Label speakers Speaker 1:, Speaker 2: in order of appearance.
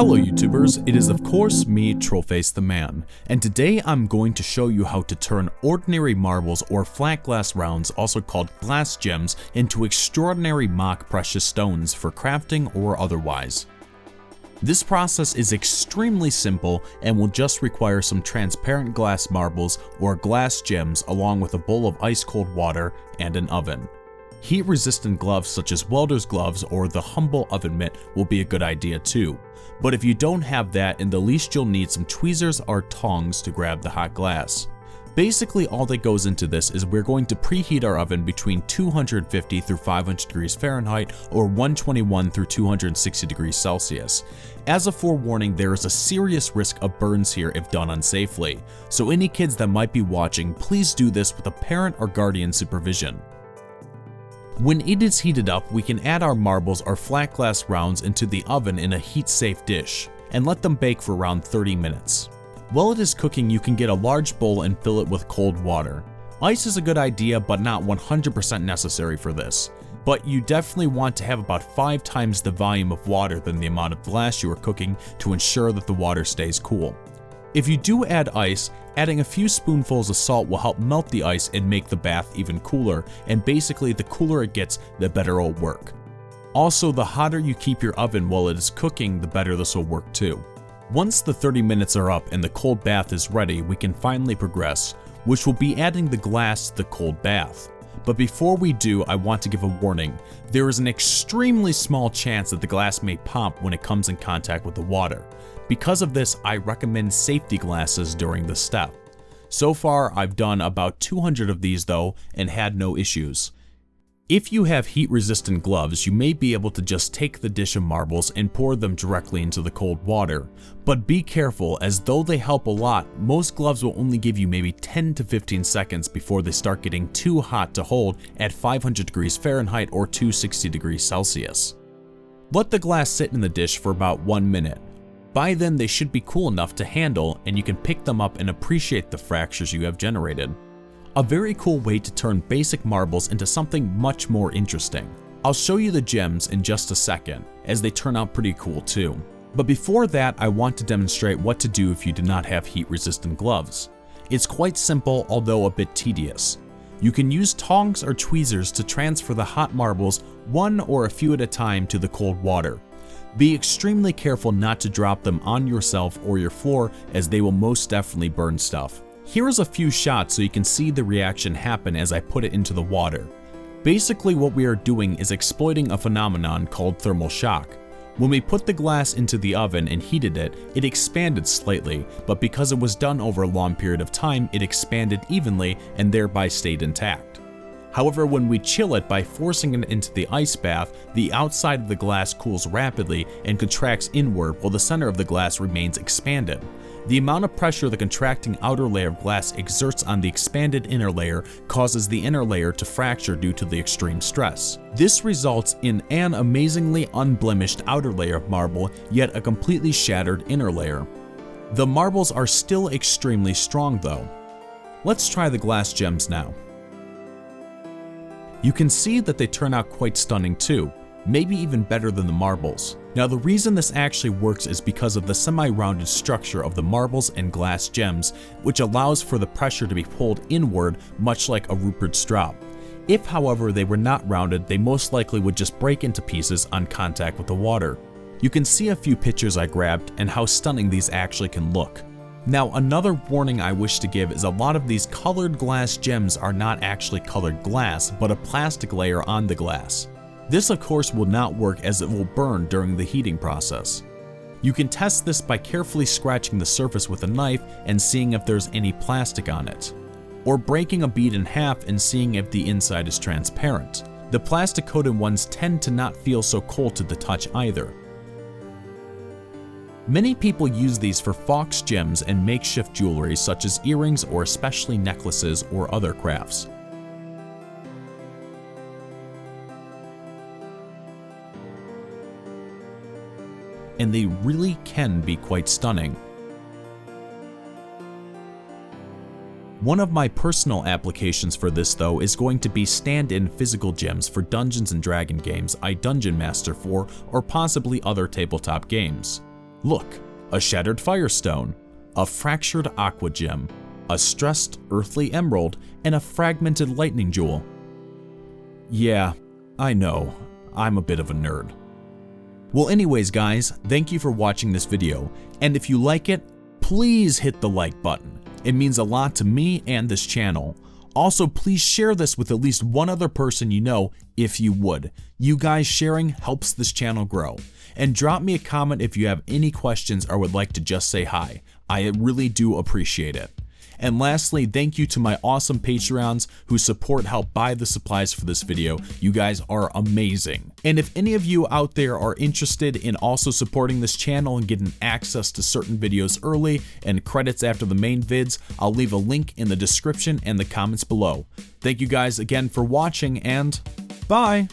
Speaker 1: Hello YouTubers, it is of course me, Trollface the Man, and today I'm going to show you how to turn ordinary marbles or flat glass rounds, also called glass gems, into extraordinary mock precious stones for crafting or otherwise. This process is extremely simple and will just require some transparent glass marbles or glass gems along with a bowl of ice cold water and an oven. Heat-resistant gloves such as welder's gloves or the humble oven mitt will be a good idea too, but if you don't have that, in the least you'll need some tweezers or tongs to grab the hot glass. Basically all that goes into this is we're going to preheat our oven between 250 through 500 degrees Fahrenheit or 121 through 260 degrees Celsius. As a forewarning, there is a serious risk of burns here if done unsafely, so any kids that might be watching, please do this with a parent or guardian supervision. When it is heated up, we can add our marbles or flat glass rounds into the oven in a heat-safe dish and let them bake for around 30 minutes. While it is cooking, you can get a large bowl and fill it with cold water. Ice is a good idea, but not 100% necessary for this. But you definitely want to have about 5 times the volume of water than the amount of glass you are cooking to ensure that the water stays cool. If you do add ice, adding a few spoonfuls of salt will help melt the ice and make the bath even cooler, and basically the cooler it gets, the better it'll work. Also, the hotter you keep your oven while it is cooking, the better this will work too. Once the 30 minutes are up and the cold bath is ready, we can finally progress, which will be adding the glass to the cold bath. But before we do, I want to give a warning. There is an extremely small chance that the glass may pop when it comes in contact with the water. Because of this, I recommend safety glasses during this step. So far, I've done about 200 of these though and had no issues. If you have heat-resistant gloves, you may be able to just take the dish of marbles and pour them directly into the cold water. But be careful, as though they help a lot, most gloves will only give you maybe 10 to 15 seconds before they start getting too hot to hold at 500 degrees Fahrenheit or 260 degrees Celsius. Let the glass sit in the dish for about 1 minute. By then they should be cool enough to handle and you can pick them up and appreciate the fractures you have generated. A very cool way to turn basic marbles into something much more interesting. I'll show you the gems in just a second, as they turn out pretty cool too. But before that, I want to demonstrate what to do if you do not have heat-resistant gloves. It's quite simple, although a bit tedious. You can use tongs or tweezers to transfer the hot marbles one or a few at a time to the cold water. Be extremely careful not to drop them on yourself or your floor, as they will most definitely burn stuff. Here is a few shots so you can see the reaction happen as I put it into the water. Basically what we are doing is exploiting a phenomenon called thermal shock. When we put the glass into the oven and heated it, it expanded slightly, but because it was done over a long period of time, it expanded evenly and thereby stayed intact. However, when we chill it by forcing it into the ice bath, the outside of the glass cools rapidly and contracts inward while the center of the glass remains expanded. The amount of pressure the contracting outer layer of glass exerts on the expanded inner layer causes the inner layer to fracture due to the extreme stress. This results in an amazingly unblemished outer layer of marble, yet a completely shattered inner layer. The marbles are still extremely strong though. Let's try the glass gems now. You can see that they turn out quite stunning too, maybe even better than the marbles. Now the reason this actually works is because of the semi-rounded structure of the marbles and glass gems, which allows for the pressure to be pulled inward much like a Rupert Straub. If however they were not rounded, they most likely would just break into pieces on contact with the water. You can see a few pictures I grabbed and how stunning these actually can look. Now another warning I wish to give is a lot of these colored glass gems are not actually colored glass, but a plastic layer on the glass. This of course will not work as it will burn during the heating process. You can test this by carefully scratching the surface with a knife and seeing if there's any plastic on it, or breaking a bead in half and seeing if the inside is transparent. The plastic coated ones tend to not feel so cold to the touch either. Many people use these for fox gems and makeshift jewelry such as earrings or especially necklaces or other crafts. And they really can be quite stunning. One of my personal applications for this though is going to be stand-in physical gems for Dungeons & Dragons games I dungeon master for, or possibly other tabletop games. Look, a shattered firestone, a fractured aqua gem, a stressed earthly emerald, and a fragmented lightning jewel. Yeah, I know, I'm a bit of a nerd. Well anyways guys, thank you for watching this video, and if you like it, please hit the like button. It means a lot to me and this channel. Also, please share this with at least one other person you know if you would. You guys sharing helps this channel grow. And drop me a comment if you have any questions or would like to just say hi. I really do appreciate it. And lastly, thank you to my awesome Patreons who support help buy the supplies for this video. You guys are amazing. And if any of you out there are interested in also supporting this channel and getting access to certain videos early and credits after the main vids, I'll leave a link in the description and the comments below. Thank you guys again for watching, and bye!